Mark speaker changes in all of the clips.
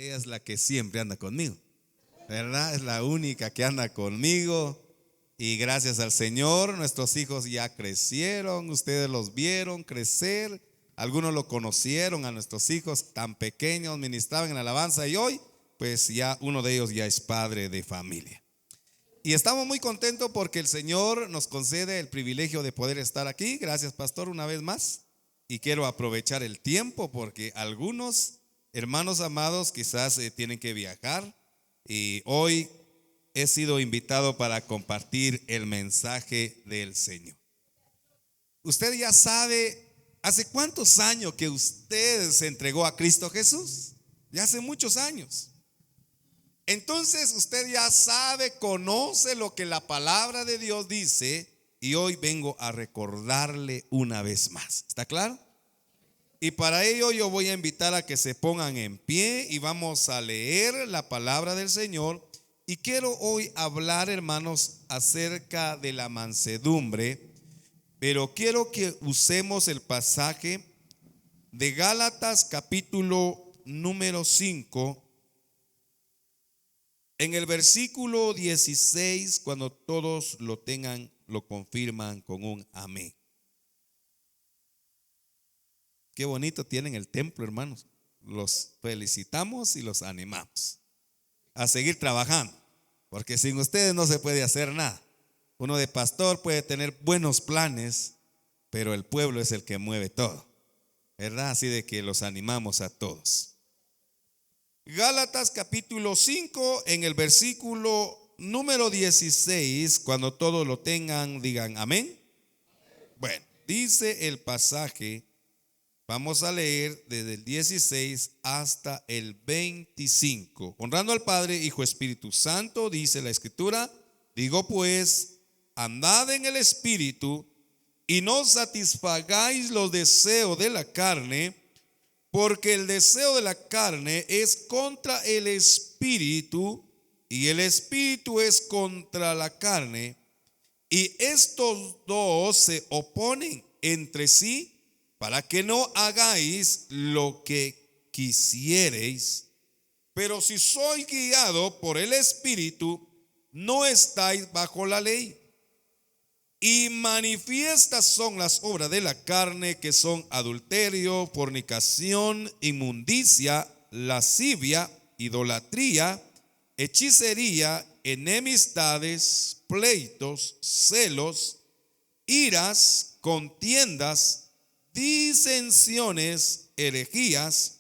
Speaker 1: ella es la que siempre anda conmigo, ¿verdad? Es la única que anda conmigo. Y gracias al Señor, nuestros hijos ya crecieron, ustedes los vieron crecer, algunos lo conocieron a nuestros hijos tan pequeños, ministraban en alabanza y hoy pues ya uno de ellos ya es padre de familia. Y estamos muy contentos porque el Señor nos concede el privilegio de poder estar aquí. Gracias, pastor, una vez más. Y quiero aprovechar el tiempo porque algunos hermanos amados quizás tienen que viajar y hoy he sido invitado para compartir el mensaje del Señor. Usted ya sabe, ¿hace cuántos años que usted se entregó a Cristo Jesús? Ya hace muchos años. Entonces usted ya sabe, conoce lo que la palabra de Dios dice y hoy vengo a recordarle una vez más. ¿Está claro? Y para ello yo voy a invitar a que se pongan en pie y vamos a leer la palabra del Señor. Y quiero hoy hablar, hermanos, acerca de la mansedumbre, pero quiero que usemos el pasaje de Gálatas capítulo número 5, en el versículo 16, cuando todos lo tengan, lo confirman con un amén. Qué bonito tienen el templo, hermanos. Los felicitamos y los animamos a seguir trabajando, porque sin ustedes no se puede hacer nada. Uno de pastor puede tener buenos planes, pero el pueblo es el que mueve todo, ¿verdad? Así de que los animamos a todos. Gálatas capítulo 5, en el versículo número 16, cuando todos lo tengan, digan amén. Bueno, dice el pasaje, vamos a leer desde el 16 hasta el 25. Honrando al Padre, Hijo, Espíritu Santo, dice la Escritura, digo pues, andad en el Espíritu y no satisfagáis los deseos de la carne, porque el deseo de la carne es contra el Espíritu y el Espíritu es contra la carne, y estos dos se oponen entre sí para que no hagáis lo que quisiereis. Pero si sois guiado por el Espíritu, no estáis bajo la ley. Y manifiestas son las obras de la carne, que son adulterio, fornicación, inmundicia, lascivia, idolatría, hechicería, enemistades, pleitos, celos, iras, contiendas, disensiones, herejías,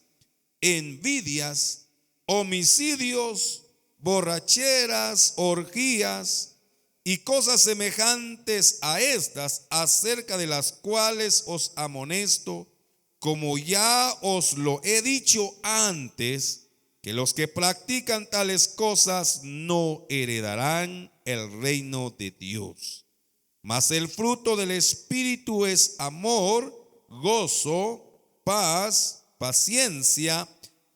Speaker 1: envidias, homicidios, borracheras, orgías y cosas semejantes a estas, acerca de las cuales os amonesto, como ya os lo he dicho antes, que los que practican tales cosas no heredarán el reino de Dios. Mas el fruto del Espíritu es amor, gozo, paz, paciencia,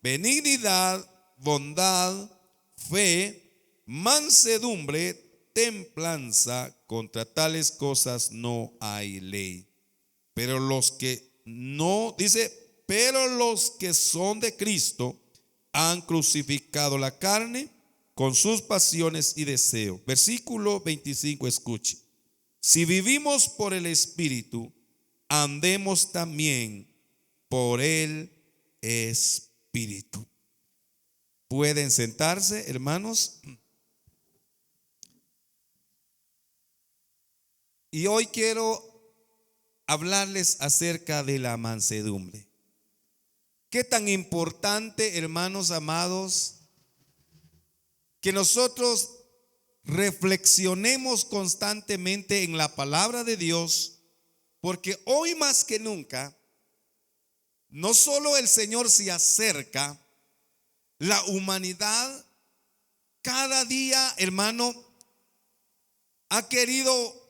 Speaker 1: benignidad, bondad, fe, mansedumbre, templanza. Contra tales cosas no hay ley. Pero los que no, dice, pero los que son de Cristo han crucificado la carne con sus pasiones y deseos. Versículo 25, escuche. Si vivimos por el Espíritu, andemos también por el Espíritu. Pueden sentarse, hermanos. Y hoy quiero hablarles acerca de la mansedumbre. Qué tan importante, hermanos amados, que nosotros reflexionemos constantemente en la palabra de Dios, porque hoy más que nunca, no solo el Señor se acerca, la humanidad cada día, hermano, ha querido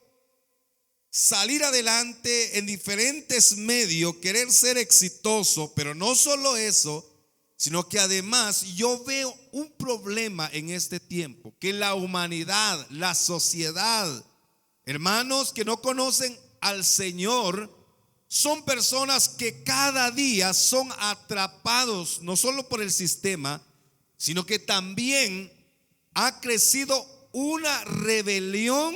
Speaker 1: salir adelante en diferentes medios, querer ser exitoso, pero no solo eso, sino que además yo veo un problema en este tiempo, que la humanidad, la sociedad, hermanos que no conocen al Señor, son personas que cada día son atrapados no solo por el sistema, sino que también ha crecido una rebelión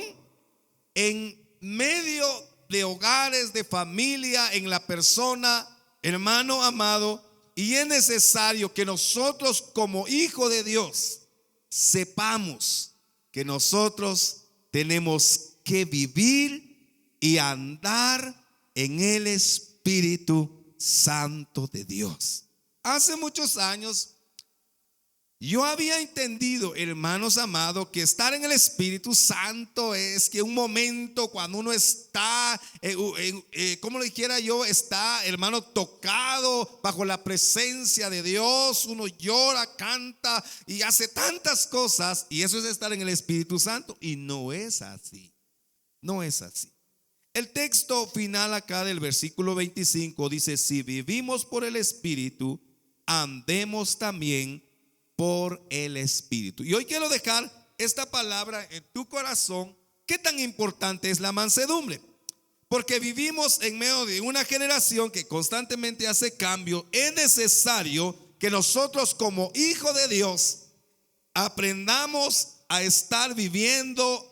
Speaker 1: en medio de hogares, de familia, en la persona, hermano amado. Y es necesario que nosotros como hijos de Dios sepamos que nosotros tenemos que vivir y andar en el Espíritu Santo de Dios. Hace muchos años yo había entendido, hermanos amados, que estar en el Espíritu Santo es que un momento cuando uno está, como lo dijera yo, está, hermano, tocado bajo la presencia de Dios, uno llora, canta y hace tantas cosas, y eso es estar en el Espíritu Santo. Y no es así, no es así. El texto final acá del versículo 25 dice: si vivimos por el Espíritu, andemos también por el Espíritu. Y hoy quiero dejar esta palabra en tu corazón. ¿Qué tan importante es la mansedumbre? Porque vivimos en medio de una generación que constantemente hace cambio. Es necesario que nosotros como hijos de Dios aprendamos a estar viviendo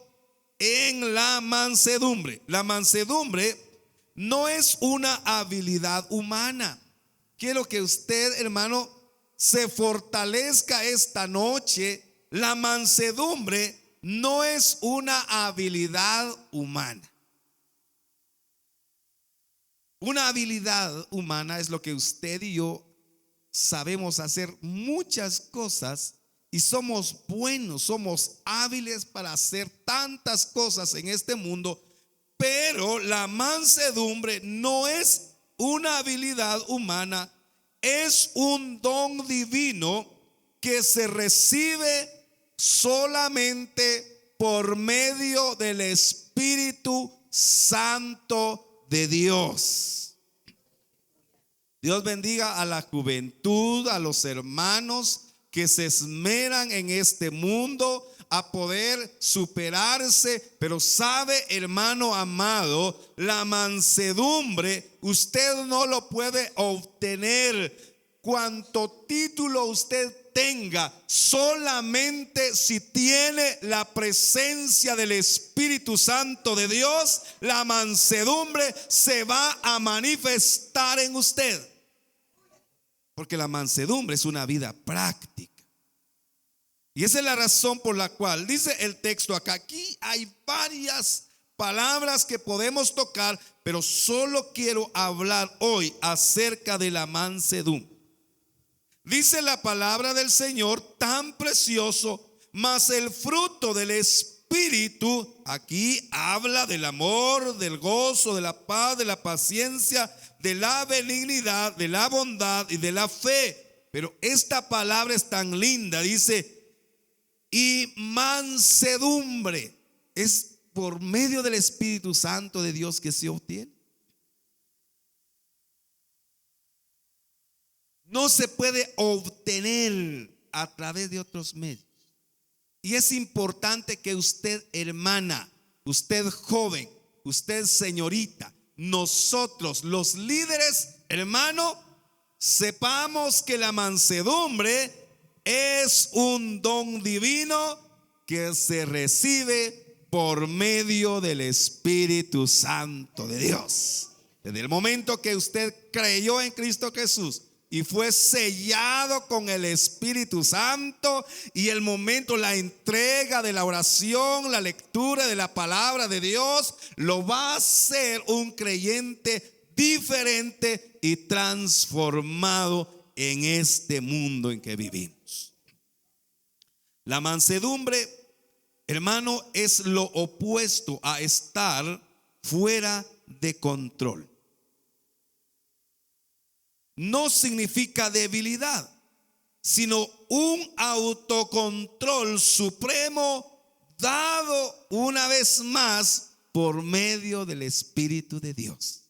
Speaker 1: en la mansedumbre. La mansedumbre no es una habilidad humana. Quiero que usted, hermano, se fortalezca esta noche. La mansedumbre no es una habilidad humana. Una habilidad humana es lo que usted y yo sabemos hacer muchas cosas y somos buenos, somos hábiles para hacer tantas cosas en este mundo, pero la mansedumbre no es una habilidad humana. Es un don divino que se recibe solamente por medio del Espíritu Santo de Dios. Dios bendiga a la juventud, a los hermanos que se esmeran en este mundo a poder superarse. Pero sabe, hermano amado, la mansedumbre usted no lo puede obtener cuanto título usted tenga, solamente si tiene la presencia del Espíritu Santo de Dios. La mansedumbre se va a manifestar en usted, porque la mansedumbre es una vida práctica. Y esa es la razón por la cual dice el texto acá. Aquí hay varias palabras que podemos tocar, pero solo quiero hablar hoy acerca de la mansedumbre. Dice la palabra del Señor: tan precioso, mas el fruto del Espíritu. Aquí habla del amor, del gozo, de la paz, de la paciencia, de la benignidad, de la bondad y de la fe. Pero esta palabra es tan linda, dice: y mansedumbre. Es por medio del Espíritu Santo de Dios que se obtiene. No se puede obtener a través de otros medios. Y es importante que usted, hermana, usted joven, usted señorita, nosotros los líderes, hermano, sepamos que la mansedumbre es un don divino que se recibe por medio del Espíritu Santo de Dios. Desde el momento que usted creyó en Cristo Jesús y fue sellado con el Espíritu Santo, y el momento, la entrega de la oración, la lectura de la palabra de Dios, lo va a hacer un creyente diferente y transformado en este mundo en que vivimos. La mansedumbre, hermano, es lo opuesto a estar fuera de control. No significa debilidad, sino un autocontrol supremo dado una vez más por medio del Espíritu de Dios.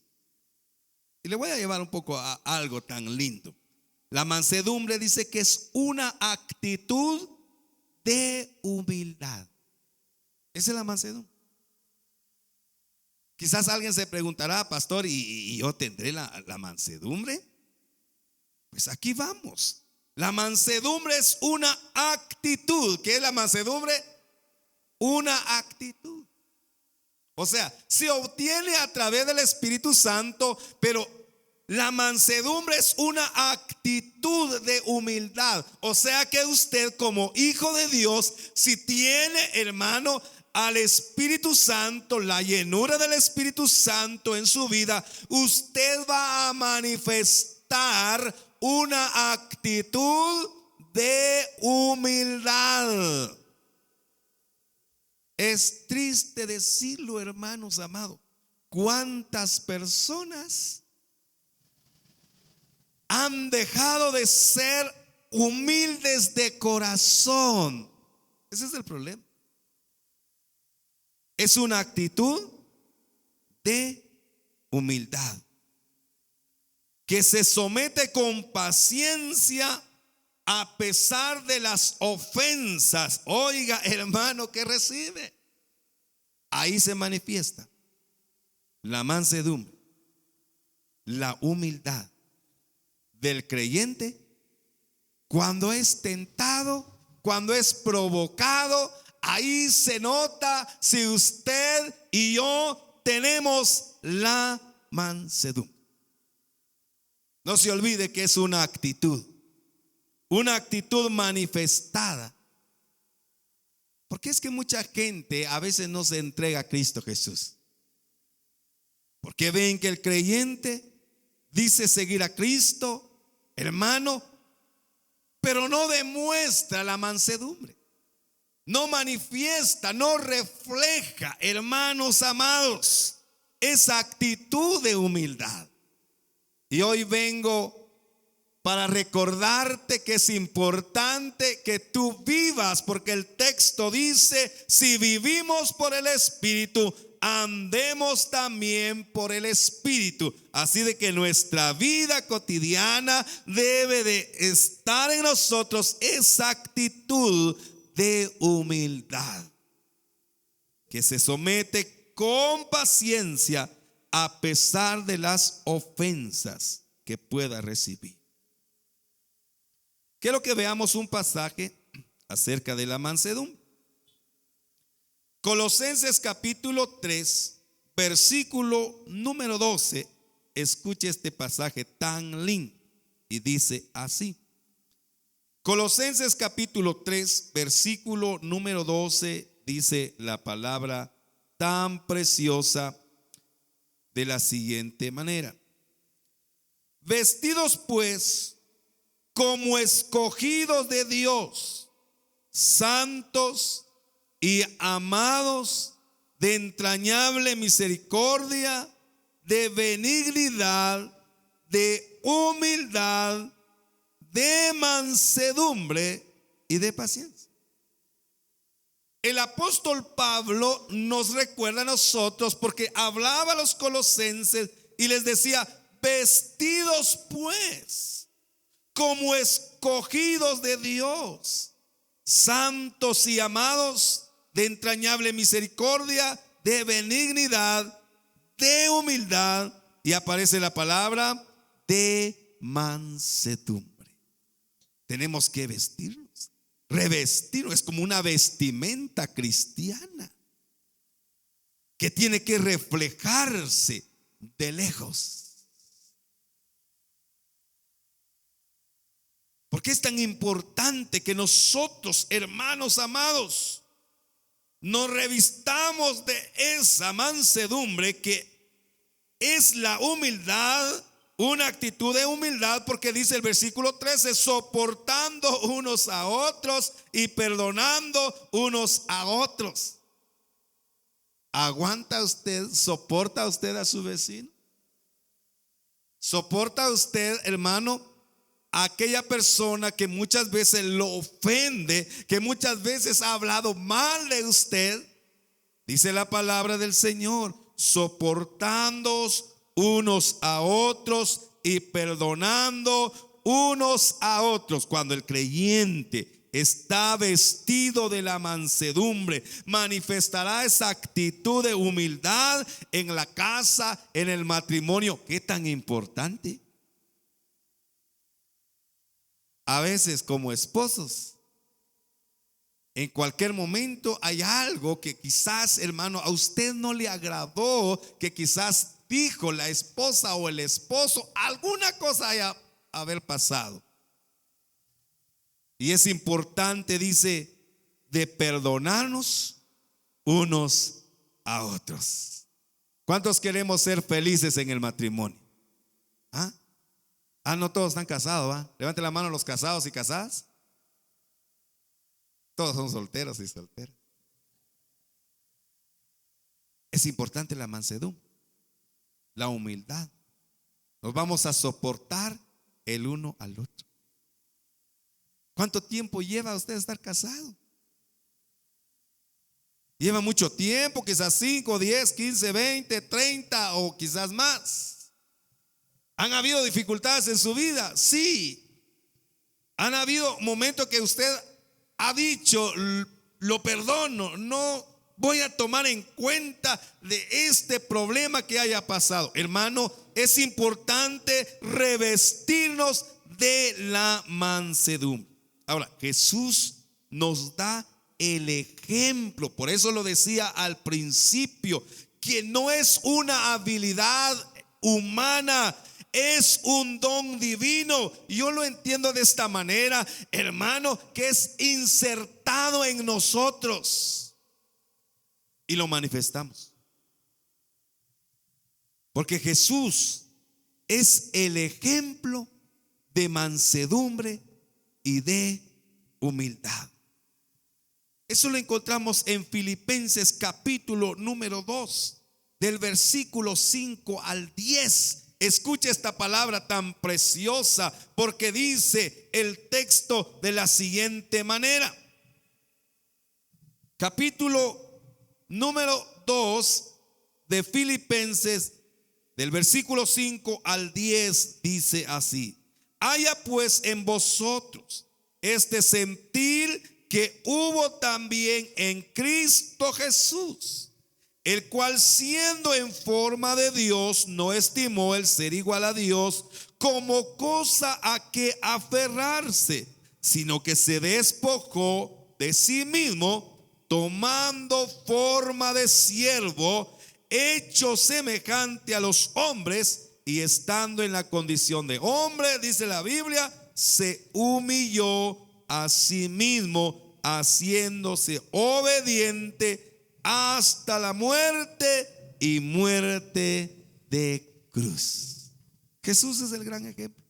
Speaker 1: Y le voy a llevar un poco a algo tan lindo. La mansedumbre dice que es una actitud de humildad. Esa es la mansedumbre. Quizás alguien se preguntará: pastor, ¿y yo tendré la mansedumbre? Pues aquí vamos. La mansedumbre es una actitud. ¿Qué es la mansedumbre? Una actitud. O sea, se obtiene a través del Espíritu Santo, pero la mansedumbre es una actitud de humildad. O sea que usted, como hijo de Dios, si tiene, hermano, al Espíritu Santo, la llenura del Espíritu Santo en su vida, usted va a manifestar una actitud de humildad. Es triste decirlo, hermanos amados, cuántas personas han dejado de ser humildes de corazón. Ese es el problema. Es una actitud de humildad que se somete con paciencia a pesar de las ofensas. Oiga, hermano, que recibe. Ahí se manifiesta la mansedumbre, la humildad del creyente cuando es tentado, cuando es provocado. Ahí se nota si usted y yo tenemos la mansedumbre. No se olvide que es una actitud manifestada. Porque es que mucha gente a veces no se entrega a Cristo Jesús. Porque ven que el creyente dice seguir a Cristo, hermano, pero no demuestra la mansedumbre. No manifiesta, no refleja, hermanos amados, esa actitud de humildad. Y hoy vengo para recordarte que es importante que tú vivas, porque el texto dice: si vivimos por el Espíritu, andemos también por el Espíritu. Así de que nuestra vida cotidiana debe de estar en nosotros esa actitud de humildad, que se somete con paciencia a pesar de las ofensas que pueda recibir. Quiero que veamos un pasaje acerca de la mansedumbre. Colosenses capítulo 3, versículo número 12. Escuche este pasaje tan lindo y dice así. Colosenses capítulo 3, versículo número 12, dice la palabra tan preciosa de la siguiente manera: vestidos pues como escogidos de Dios, santos y amados, de entrañable misericordia, de benignidad, de humildad, de mansedumbre y de paciencia. El apóstol Pablo nos recuerda a nosotros, porque hablaba a los colosenses y les decía: vestidos pues como escogidos de Dios, santos y amados, de entrañable misericordia, de benignidad, de humildad, y aparece la palabra de mansedumbre. Tenemos que vestirnos, revestirnos. Es como una vestimenta cristiana que tiene que reflejarse de lejos. Porque es tan importante que nosotros, hermanos amados, nos revistamos de esa mansedumbre que es la humildad, una actitud de humildad, porque dice el versículo 13: soportando unos a otros y perdonando unos a otros. ¿Aguanta usted? ¿Soporta usted a su vecino? ¿Soporta usted, hermano, a aquella persona que muchas veces lo ofende, que muchas veces ha hablado mal de usted? Dice la palabra del Señor: soportándoos unos a otros y perdonando unos a otros. Cuando el creyente está vestido de la mansedumbre, manifestará esa actitud de humildad en la casa, en el matrimonio. ¿Qué tan importante? a veces como esposos, en cualquier momento hay algo que quizás, hermano, a usted no le agradó, que quizás dijo la esposa o el esposo, alguna cosa haya haber pasado. Y es importante, dice, de perdonarnos unos a otros. ¿Cuántos queremos ser felices en el matrimonio? No todos están casados, ¿va? Levante la mano los casados y casadas. Todos son solteros y solteras. Es importante la mansedumbre, la humildad. Nos vamos a soportar el uno al otro. ¿Cuánto tiempo lleva usted estar casado? Lleva mucho tiempo, quizás 5, 10, 15, 20, 30 o quizás más. ¿Han habido dificultades en su vida? Sí. ¿Han habido momentos que usted ha dicho, lo perdono, no voy a tomar en cuenta de este problema que haya pasado? Hermano, es importante revestirnos de la mansedumbre. Ahora, Jesús nos da el ejemplo, por eso lo decía al principio, que no es una habilidad humana, es un don divino. Yo lo entiendo de esta manera, hermano, que es insertado en nosotros y lo manifestamos. Porque Jesús es el ejemplo de mansedumbre y de humildad. Eso lo encontramos en Filipenses capítulo número 2, del versículo 5 al 10. Escucha esta palabra tan preciosa, porque dice el texto de la siguiente manera. Capítulo número 2 de Filipenses, del versículo 5 al 10, dice así: haya pues en vosotros este sentir que hubo también en Cristo Jesús, el cual siendo en forma de Dios no estimó el ser igual a Dios como cosa a que aferrarse, sino que se despojó de sí mismo, tomando forma de siervo, hecho semejante a los hombres, y estando en la condición de hombre, dice la Biblia, se humilló a sí mismo, haciéndose obediente hasta la muerte y muerte de cruz. Jesús es el gran ejemplo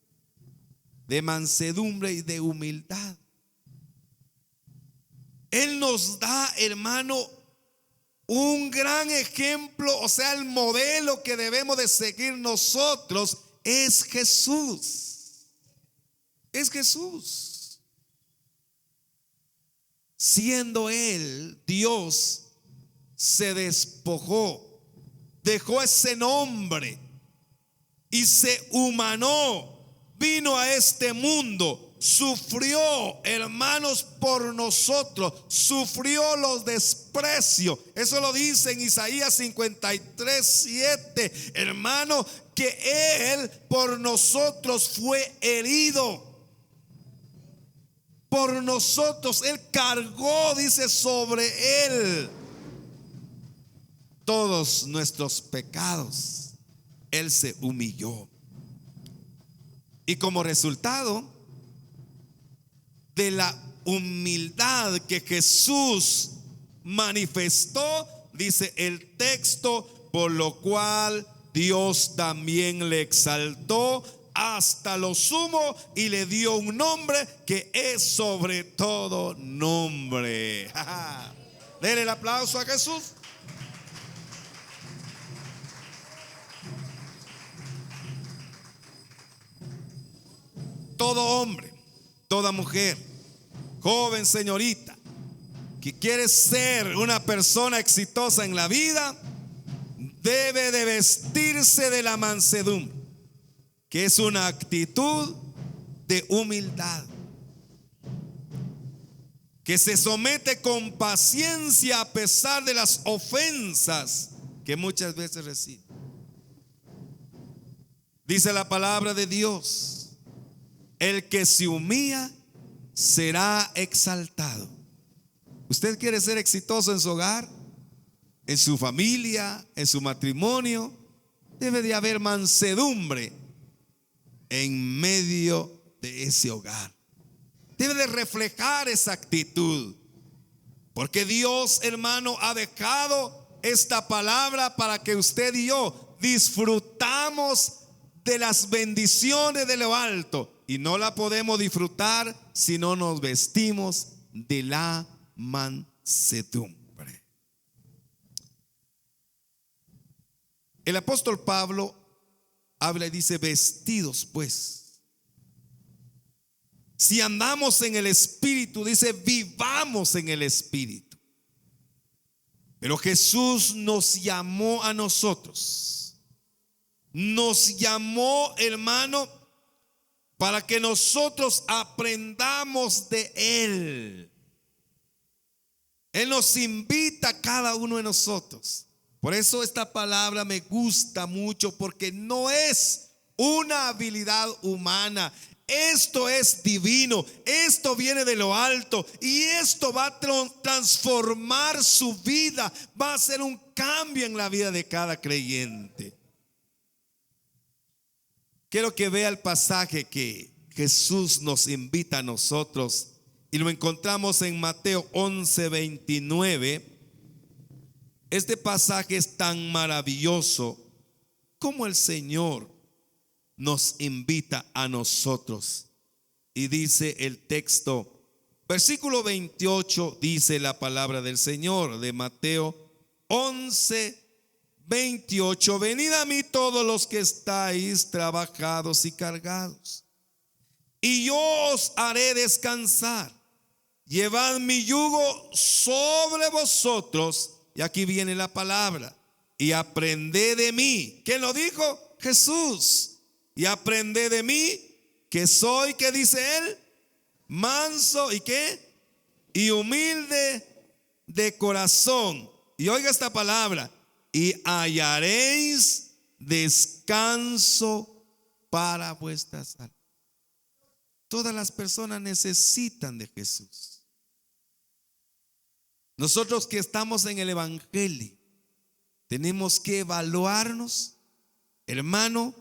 Speaker 1: de mansedumbre y de humildad. Él nos da, hermano, un gran ejemplo, o sea, el modelo que debemos de seguir nosotros es Jesús. Es Jesús. Siendo Él Dios, se despojó, dejó ese nombre y se humanó, vino a este mundo, sufrió, hermanos, por nosotros, sufrió los desprecios. Eso lo dice en Isaías 53:7, hermano, que Él por nosotros fue herido. Por nosotros, Él cargó, dice, sobre Él todos nuestros pecados. Él se humilló. Y como resultado de la humildad que Jesús manifestó, dice el texto, por lo cual Dios también le exaltó hasta lo sumo y le dio un nombre que es sobre todo nombre. Denle el aplauso a Jesús. Todo hombre, toda mujer, joven, señorita, que quiere ser una persona exitosa en la vida, debe de vestirse de la mansedumbre, que es una actitud de humildad, que se somete con paciencia a pesar de las ofensas que muchas veces recibe. Dice la palabra de Dios El que se humilla será exaltado. ¿Usted quiere ser exitoso en su hogar, en su familia, en su matrimonio? Debe de haber mansedumbre en medio de ese hogar. Debe de reflejar esa actitud. Porque Dios, hermano, ha dejado esta palabra para que usted y yo disfrutamos de las bendiciones de lo alto. Y no la podemos disfrutar si no nos vestimos de la mansedumbre. El apóstol Pablo habla y dice: vestidos pues. Si andamos en el Espíritu, dice, vivamos en el Espíritu. Pero Jesús nos llamó a nosotros. Nos llamó, hermano, para que nosotros aprendamos de Él. Él nos invita a cada uno de nosotros. Por eso esta palabra me gusta mucho, porque no es una habilidad humana. Esto es divino, esto viene de lo alto y esto va a transformar su vida, va a hacer un cambio en la vida de cada creyente. Quiero que vea el pasaje que Jesús nos invita a nosotros y lo encontramos en Mateo 11:29. Este pasaje es tan maravilloso como el Señor nos invita a nosotros. Y dice el texto, versículo 28, dice la palabra del Señor de Mateo 11:28: venid a mí todos los que estáis trabajados y cargados, y yo os haré descansar. Llevad mi yugo sobre vosotros. Y aquí viene la palabra: y aprended de mí. ¿Quién lo dijo? Jesús. Y aprended de mí, que soy, ¿qué dice él? Manso y ¿qué? Y humilde de corazón. Y oiga esta palabra: y hallaréis descanso para vuestras almas. Todas las personas necesitan de Jesús. Nosotros que estamos en el Evangelio tenemos que evaluarnos, hermano,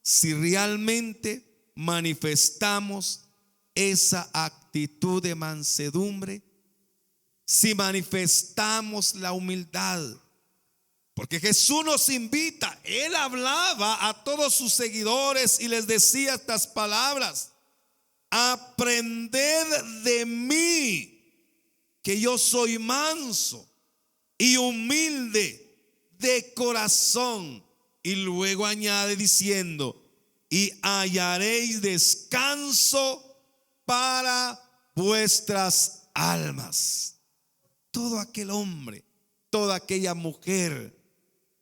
Speaker 1: si realmente manifestamos esa actitud de mansedumbre, si manifestamos la humildad. Porque Jesús nos invita. Él hablaba a todos sus seguidores y les decía estas palabras: aprended de mí, que yo soy manso y humilde de corazón. Y luego añade diciendo: y hallaréis descanso para vuestras almas. Todo aquel hombre, toda aquella mujer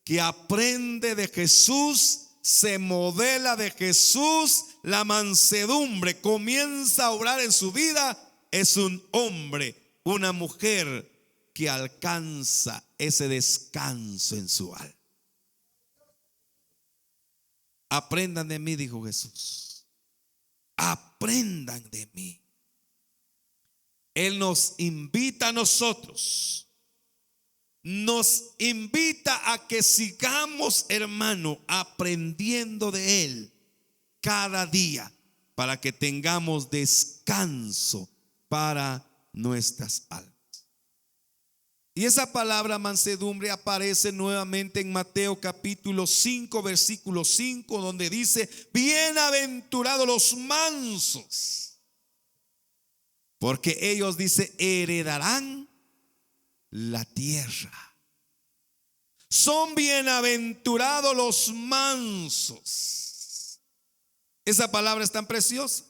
Speaker 1: que aprende de Jesús, se modela de Jesús, la mansedumbre comienza a obrar en su vida, es un hombre, una mujer que alcanza ese descanso en su alma. Aprendan de mí, dijo Jesús. Aprendan de mí. Él nos invita a nosotros. Nos invita a que sigamos, hermano, aprendiendo de Él cada día, para que tengamos descanso para nuestras almas. Y esa palabra mansedumbre aparece nuevamente en Mateo capítulo 5, versículo 5, donde dice: bienaventurados los mansos, porque ellos, dice, heredarán la tierra. Son bienaventurados los mansos. Esa palabra es tan preciosa.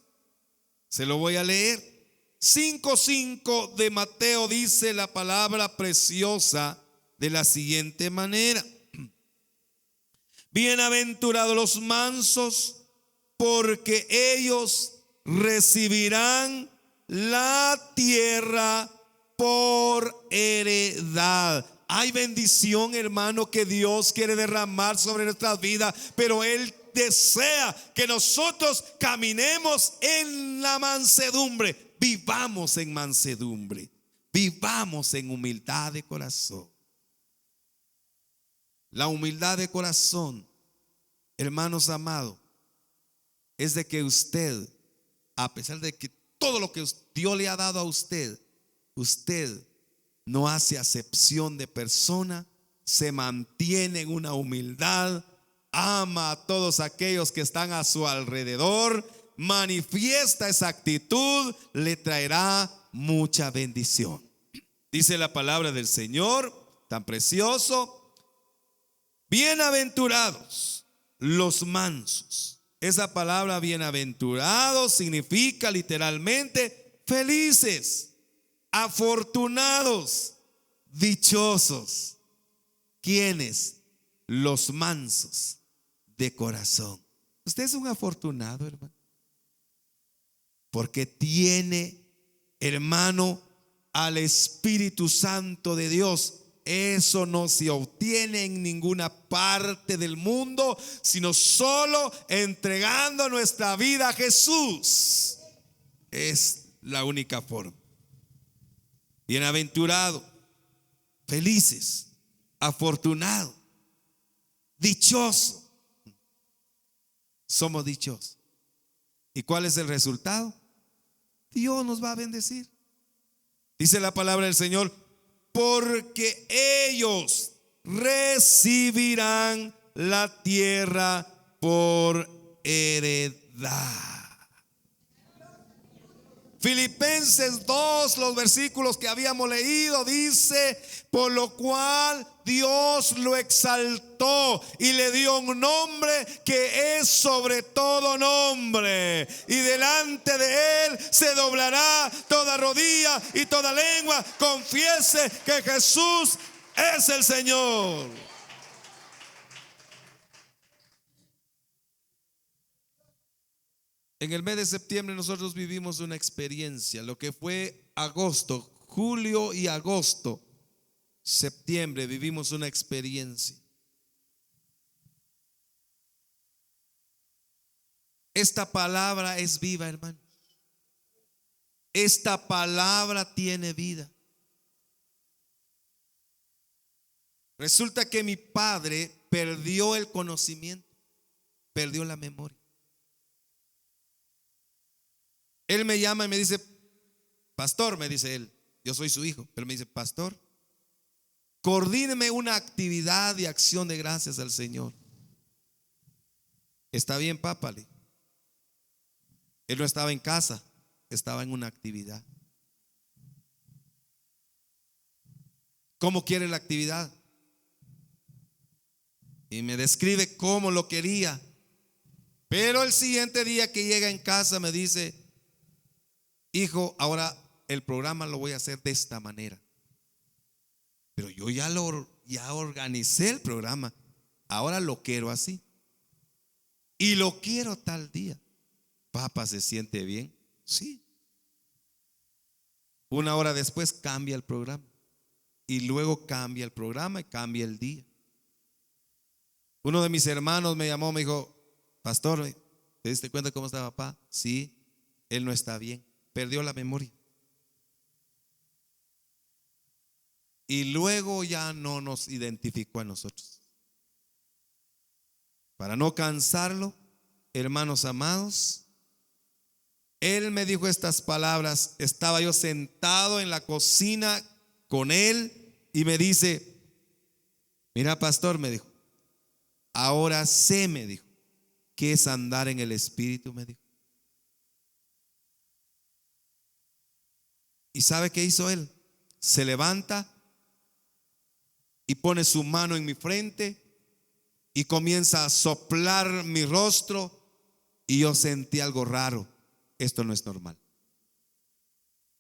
Speaker 1: Se lo voy a leer. 5:5 de Mateo dice la palabra preciosa de la siguiente manera: bienaventurados los mansos, porque ellos recibirán la tierra por heredad. Hay bendición, hermano, que Dios quiere derramar sobre nuestras vidas, pero Él desea que nosotros caminemos en la mansedumbre. Vivamos en mansedumbre. Vivamos en humildad de corazón. La humildad de corazón, hermanos amados, es de que usted, a pesar de que todo lo que Dios le ha dado a usted, usted no hace acepción de persona, se mantiene en una humildad, ama a todos aquellos que están a su alrededor, manifiesta esa actitud, le traerá mucha bendición. Dice la palabra del Señor, tan precioso: bienaventurados los mansos. Esa palabra bienaventurados significa literalmente felices, afortunados, dichosos. ¿Quiénes? Los mansos de corazón. Usted es un afortunado, hermano, porque tiene, hermano, al Espíritu Santo de Dios. Eso no se obtiene en ninguna parte del mundo, sino solo entregando nuestra vida a Jesús. Es la única forma. Bienaventurado, felices, afortunado, dichoso. Somos dichosos. ¿Y cuál es el resultado? Dios nos va a bendecir. Dice la palabra del Señor: porque ellos recibirán la tierra por heredad. Filipenses 2, los versículos que habíamos leído, dice: por lo cual Dios lo exaltó y le dio un nombre que es sobre todo nombre, y delante de él se doblará toda rodilla y toda lengua confiese que Jesús es el Señor. En el mes de septiembre nosotros vivimos una experiencia, lo que fue agosto, julio y agosto, septiembre, vivimos una experiencia. Esta palabra es viva, hermano. Esta palabra tiene vida. Resulta que mi padre perdió el conocimiento, perdió la memoria. Él me llama y me dice: pastor, me dice él, yo soy su hijo, pero me dice: pastor, coordíneme una actividad de acción de gracias al Señor. Está bien, papá. Él no estaba en casa, estaba en una actividad. ¿Cómo quiere la actividad? Y me describe cómo lo quería. Pero el siguiente día que llega en casa me dice: hijo, ahora el programa lo voy a hacer de esta manera. Pero yo ya organicé el programa, ahora lo quiero así. Y lo quiero tal día. Papá, ¿se siente bien? Sí. Una hora después cambia el programa. Y luego cambia el programa y cambia el día. Uno de mis hermanos me llamó, me dijo: pastor, ¿te diste cuenta cómo está papá? Sí, él no está bien, perdió la memoria. Y luego ya no nos identificó a nosotros. Para no cansarlo, hermanos amados, él me dijo estas palabras. Estaba yo sentado en la cocina con él y me dice: mira, pastor, me dijo, ahora sé, me dijo, qué es andar en el Espíritu, me dijo. ¿Y sabe qué hizo él? Se levanta y pone su mano en mi frente y comienza a soplar mi rostro, y yo sentí algo raro. Esto no es normal.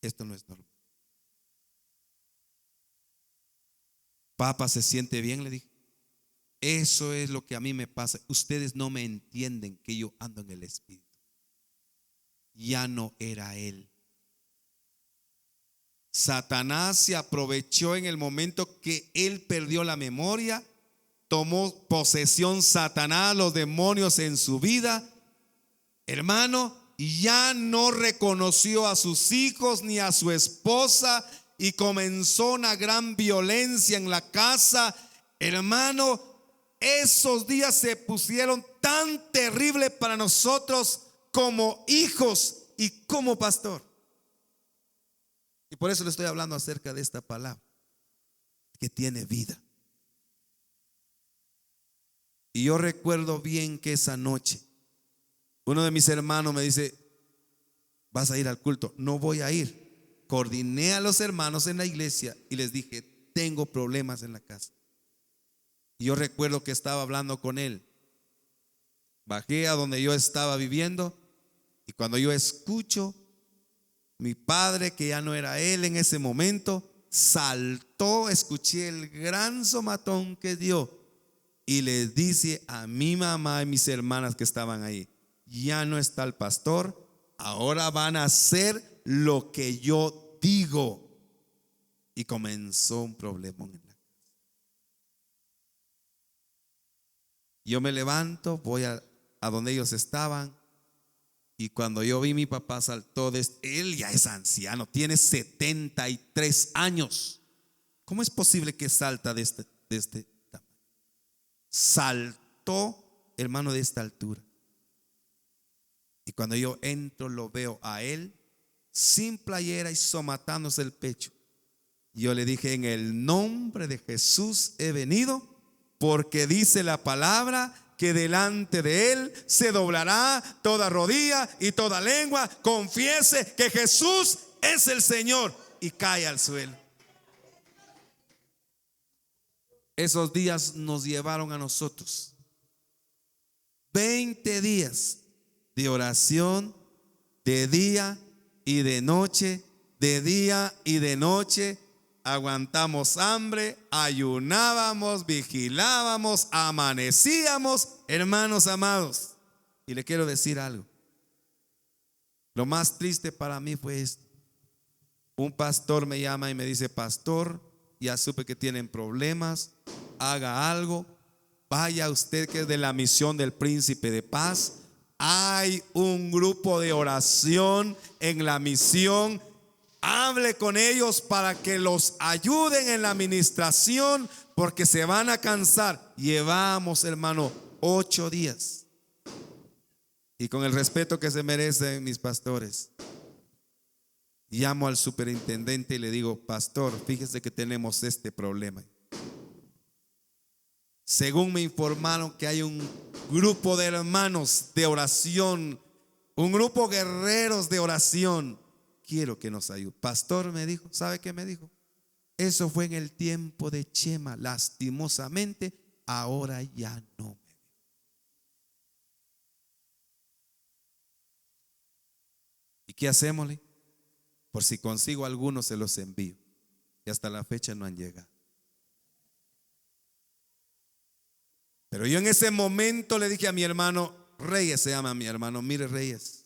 Speaker 1: Esto no es normal. Papá, ¿se siente bien?, le dije. Eso es lo que a mí me pasa. Ustedes no me entienden que yo ando en el Espíritu. Ya no era él. Satanás se aprovechó en el momento que él perdió la memoria, tomó posesión Satanás, los demonios en su vida, hermano, ya no reconoció a sus hijos ni a su esposa y comenzó una gran violencia en la casa. Hermano, esos días se pusieron tan terribles para nosotros como hijos y como pastor. Y por eso le estoy hablando acerca de esta palabra que tiene vida. Y yo recuerdo bien que esa noche uno de mis hermanos me dice: ¿vas a ir al culto? No voy a ir. Coordiné a los hermanos en la iglesia y les dije: tengo problemas en la casa. Y yo recuerdo que estaba hablando con él. Bajé a donde yo estaba viviendo y cuando yo escucho, mi padre, que ya no era él en ese momento, saltó, escuché el gran somatón que dio y le dice a mi mamá y mis hermanas que estaban ahí: ya no está el pastor, ahora van a hacer lo que yo digo. Y comenzó un problema en la casa. Yo me levanto, voy a donde ellos estaban, y cuando yo vi, mi papá saltó él ya es anciano, tiene 73 años. ¿Cómo es posible que salta de este tamaño? Saltó, hermano, de esta altura. Y cuando yo entro, lo veo a él sin playera y somatándose el pecho. Yo le dije: en el nombre de Jesús he venido, porque dice la palabra que delante de él se doblará toda rodilla y toda lengua confiese que Jesús es el Señor, y cae al suelo. Esos días nos llevaron a nosotros 20 días de oración, de día y de noche, de día y de noche. Aguantamos hambre, ayunábamos, vigilábamos, amanecíamos, hermanos amados. Y le quiero decir algo. Lo más triste para mí fue esto. Un pastor me llama y me dice: pastor, ya supe que tienen problemas, haga algo. Vaya usted, que es de la misión del Príncipe de Paz. Hay un grupo de oración en la misión. Hable con ellos para que los ayuden en la administración, porque se van a cansar. Llevamos, hermano, 8 días. Y con el respeto que se merecen mis pastores, llamo al superintendente y le digo: pastor, fíjese que tenemos este problema. Según me informaron que hay un grupo de hermanos de oración, un grupo guerreros de oración. Quiero que nos ayude. Pastor, me dijo, ¿sabe qué me dijo? Eso fue en el tiempo de Chema. Lastimosamente, ahora ya no. ¿Y qué hacemos? Por si consigo algunos, se los envío. Y hasta la fecha no han llegado. Pero yo en ese momento le dije a mi hermano Reyes, se llama mi hermano: mire, Reyes,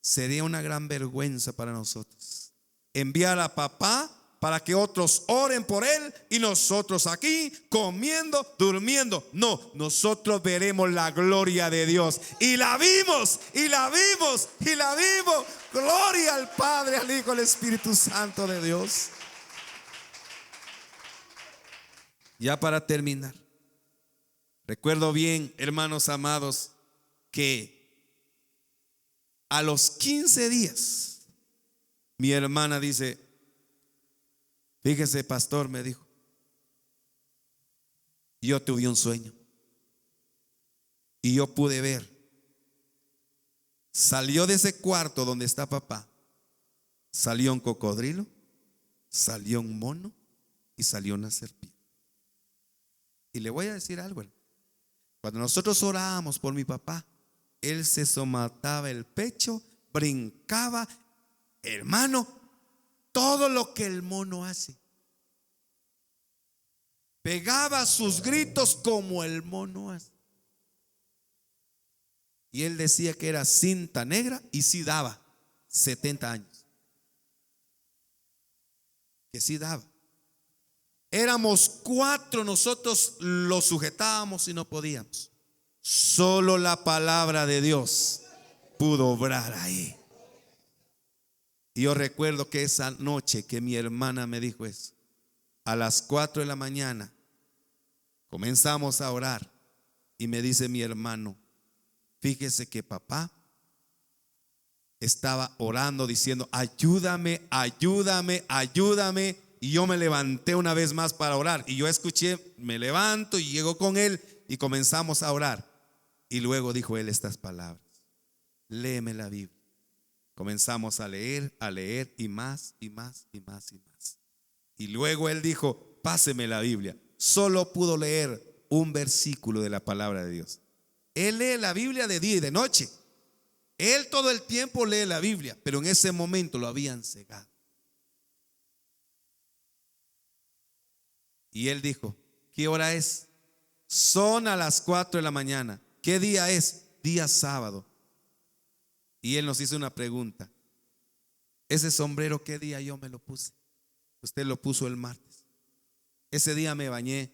Speaker 1: sería una gran vergüenza para nosotros enviar a papá para que otros oren por él y nosotros aquí comiendo, durmiendo. No, nosotros veremos la gloria de Dios. Y la vimos, y la vimos, y la vimos. Gloria al Padre, al Hijo, al Espíritu Santo de Dios. Ya para terminar, recuerdo bien, hermanos amados, que a los 15 días mi hermana dice: fíjese, pastor, me dijo, yo tuve un sueño y yo pude ver. Salió de ese cuarto donde está papá, salió un cocodrilo, salió un mono y salió una serpiente. Y le voy a decir algo: cuando nosotros orábamos por mi papá, él se somataba el pecho, brincaba, hermano, todo lo que el mono hace. Pegaba sus gritos como el mono hace. Y él decía que era cinta negra, y sí daba 70 años. Que sí daba. Éramos 4, nosotros lo sujetábamos y no podíamos. Solo la palabra de Dios pudo obrar ahí. Y yo recuerdo que esa noche que mi hermana me dijo eso, a las 4 de la mañana comenzamos a orar y me dice mi hermano: fíjese que papá estaba orando diciendo: ayúdame, ayúdame, ayúdame. Y yo me levanté una vez más para orar. Y yo escuché, me levanto y llego con él y comenzamos a orar. Y luego dijo él estas palabras: léeme la Biblia. Comenzamos a leer y más y más y más y más. Y luego él dijo: páseme la Biblia. Solo pudo leer un versículo de la palabra de Dios. Él lee la Biblia de día y de noche. Él todo el tiempo lee la Biblia, pero en ese momento lo habían cegado. Y él dijo: ¿qué hora es? Son a las 4 de la mañana. ¿Qué día es? Día sábado. Y él nos hizo una pregunta: ese sombrero, ¿qué día yo me lo puse? Usted lo puso el martes. Ese día me bañé.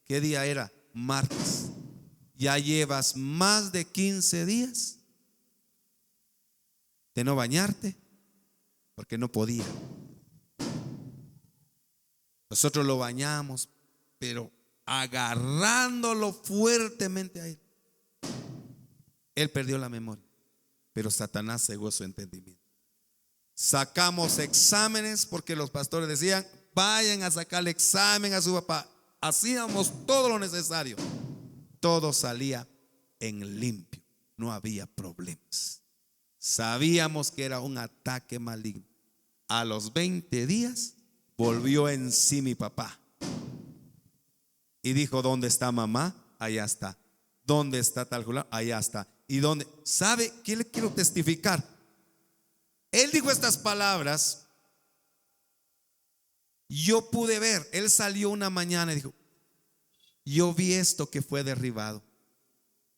Speaker 1: ¿Qué día era? Martes. Ya llevas más de 15 días de no bañarte porque no podía. Nosotros lo bañamos, pero agarrándolo fuertemente a él. Él perdió la memoria, pero Satanás cegó su entendimiento. Sacamos exámenes porque los pastores decían: vayan a sacarle examen a su papá. Hacíamos todo lo necesario. Todo salía en limpio, no había problemas. Sabíamos que era un ataque maligno. A los 20 días volvió en sí mi papá y dijo: ¿dónde está mamá? Allá está. ¿Dónde está tal fulano? Allá está. ¿Y dónde? ¿Sabe qué le quiero testificar? Él dijo estas palabras. Yo pude ver. Él salió una mañana y dijo: yo vi esto que fue derribado.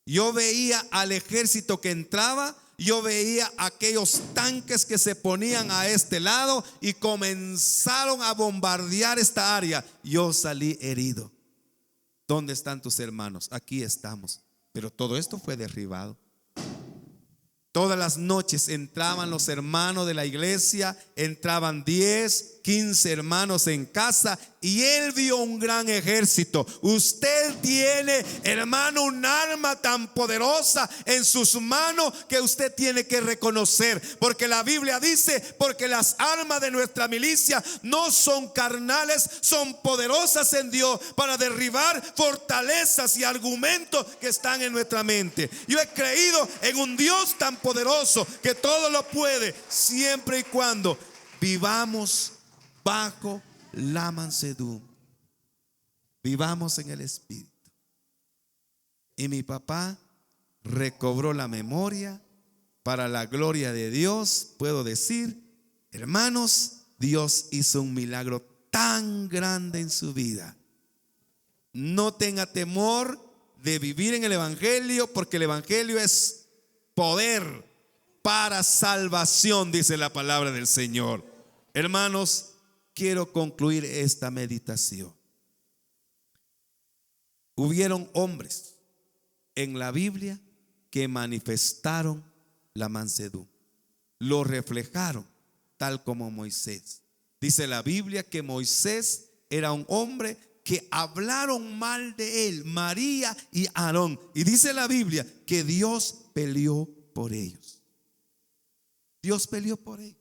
Speaker 1: Yo veía al ejército que entraba. Yo veía aquellos tanques que se ponían a este lado y comenzaron a bombardear esta área. Yo salí herido. ¿Dónde están tus hermanos? Aquí estamos. Pero todo esto fue derribado. Todas las noches entraban los hermanos de la iglesia, entraban 10, 15 hermanos en casa y él vio un gran ejército. Usted tiene, hermano, un arma tan poderosa en sus manos que usted tiene que reconocer, porque la Biblia dice: porque las armas de nuestra milicia no son carnales, son poderosas en Dios para derribar fortalezas y argumentos que están en nuestra mente. Yo he creído en un Dios tan poderoso que todo lo puede, siempre y cuando vivamos bajo la mansedumbre, vivamos en el Espíritu. Y mi papá recobró la memoria. Para la gloria de Dios puedo decir, hermanos, Dios hizo un milagro tan grande en su vida. No tenga temor de vivir en el Evangelio, porque el Evangelio es poder para salvación, dice la palabra del Señor. Hermanos, quiero concluir esta meditación. Hubieron hombres en la Biblia que manifestaron la mansedumbre, lo reflejaron, tal como Moisés. Dice la Biblia que Moisés era un hombre que hablaron mal de él, María y Aarón. Y dice la Biblia que Dios peleó por ellos. Dios peleó por ellos.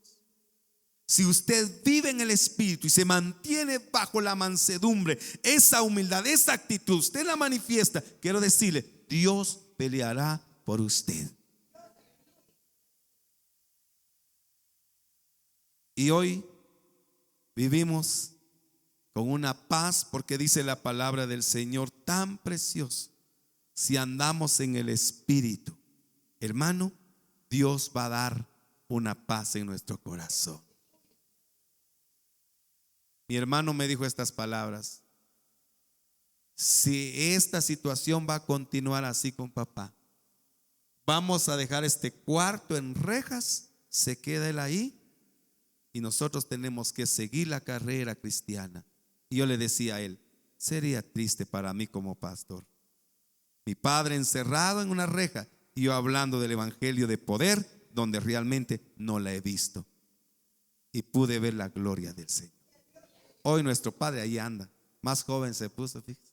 Speaker 1: Si usted vive en el Espíritu y se mantiene bajo la mansedumbre, esa humildad, esa actitud, usted la manifiesta, quiero decirle, Dios peleará por usted. Y hoy vivimos con una paz, porque dice la palabra del Señor tan preciosa. Si andamos en el Espíritu, hermano, Dios va a dar una paz en nuestro corazón. Mi hermano me dijo estas palabras: si esta situación va a continuar así con papá, vamos a dejar este cuarto en rejas, se queda él ahí y nosotros tenemos que seguir la carrera cristiana. Y yo le decía a él: sería triste para mí como pastor, mi padre encerrado en una reja y yo hablando del evangelio de poder donde realmente no la he visto. Y pude ver la gloria del Señor. Hoy nuestro padre ahí anda, más joven se puso, fíjese.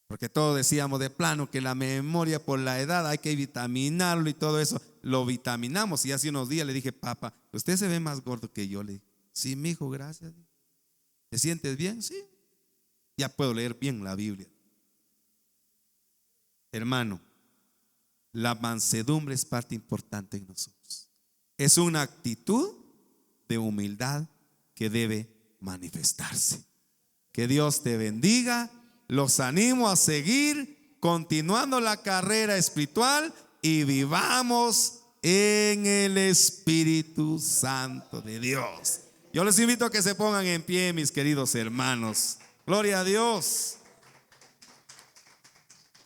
Speaker 1: Porque todos decíamos de plano que la memoria por la edad hay que vitaminarlo y todo eso. Lo vitaminamos. Y hace unos días le dije: papá, usted se ve más gordo que yo. Le dije: sí, mi hijo, gracias. ¿Te sientes bien? Sí. Ya puedo leer bien la Biblia. Hermano, la mansedumbre es parte importante en nosotros. Es una actitud de humildad que debe manifestarse. Que Dios te bendiga. Los animo a seguir continuando la carrera espiritual y vivamos en el Espíritu Santo de Dios. Yo les invito a que se pongan en pie, mis queridos hermanos. Gloria a Dios.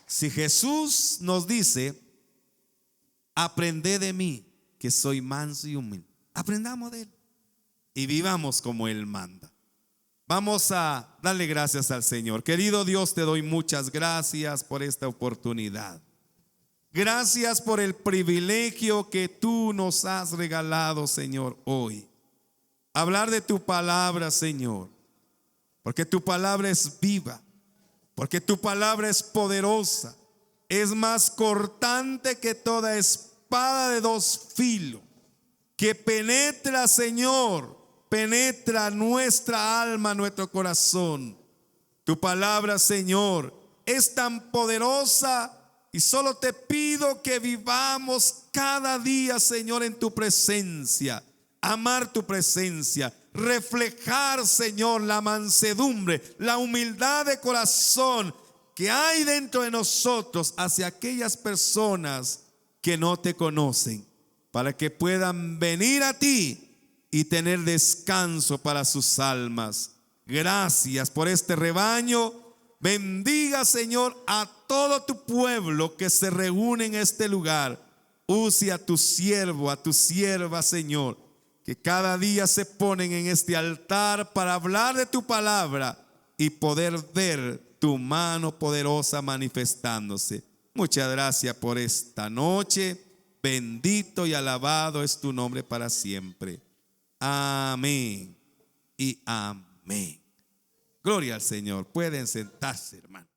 Speaker 1: Si Jesús nos dice: aprended de mí, que soy manso y humilde, aprendamos de Él y vivamos como Él manda. Vamos a darle gracias al Señor. Querido Dios, te doy muchas gracias por esta oportunidad. Gracias por el privilegio que tú nos has regalado, Señor, hoy. Hablar de tu palabra, Señor, porque tu palabra es viva, porque tu palabra es poderosa, es más cortante que toda espada de dos filos, que penetra, Señor, penetra nuestra alma, nuestro corazón. Tu palabra, Señor, es tan poderosa y solo te pido que vivamos cada día, Señor, en tu presencia. Amar tu presencia, reflejar, Señor, la mansedumbre, la humildad de corazón que hay dentro de nosotros hacia aquellas personas que no te conocen, para que puedan venir a ti y tener descanso para sus almas. Gracias por este rebaño. Bendiga, Señor, a todo tu pueblo que se reúne en este lugar. Use a tu siervo, a tu sierva, Señor, que cada día se ponen en este altar para hablar de tu palabra y poder ver tu mano poderosa manifestándose. Muchas gracias por esta noche. Bendito y alabado es tu nombre para siempre. Amén y amén. Gloria al Señor. Pueden sentarse, hermano.